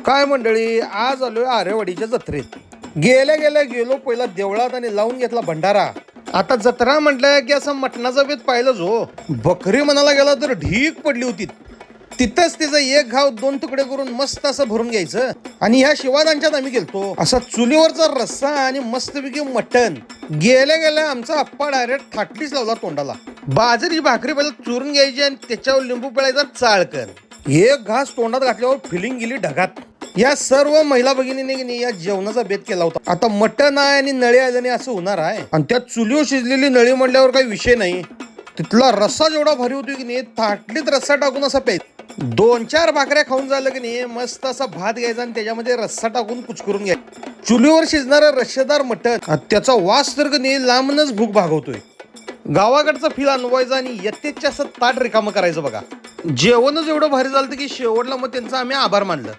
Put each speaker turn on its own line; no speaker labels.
काय मंडळी, आज आलोय आरेवाडीच्या जत्रेत. गेल्या गेल्या गेलो पहिला देवळात आणि लावून घेतला भंडारा. आता जत्रा म्हटलं की असं मटणाचा बेत पाहिलंच हो. बकरी म्हणायला गेला तर ढीक पडली होती. तिथंच तिचं एक घाव दोन तुकडे करून मस्त असं भरून घ्यायचं. आणि ह्या शिवादांच्यात आम्ही गेलतो. असा चुलीवरचा रस्सा आणि मस्तपैकी मटण. गेल्या गेल्या आमचा अप्पा डायरेक्ट थाटलीच लावला तोंडाला. बाजरी भाकरी पहिला चुरून घ्यायची आणि त्याच्यावर लिंबू पिळायचा चाळकर. एक घास तोंडात घातल्यावर फिलिंग गेली ढगात. या सर्व महिला भगिनीने या जेवणाचा बेत केला होता. आता मटण आहे आणि नळी आल्याने असं होणार आहे. आणि त्या चुलीवर शिजलेली नळी म्हटल्यावर काही विषय नाही. तिथला रस्सा जेवढा भारी होतो की नाही, थाटलीत रस्सा टाकून असा प्यायचा. 2-4 भाकऱ्या खाऊन झालं की नाही, मस्त असा भात घ्यायचा आणि त्याच्यामध्ये रस्सा टाकून कुचकरून घ्यायचा. चुलीवर शिजणारं रश्शेदार मटण, त्याचा वास तर की नाही लांबनच भूक भागवतोय. गावाकडचा फील अनुभवायचा आणि यथेच असं ताट रिकामं करायचं बघा. जेवणच एवढं भारी झालं की शेवटला मग त्यांचा आम्ही आभार मानलं.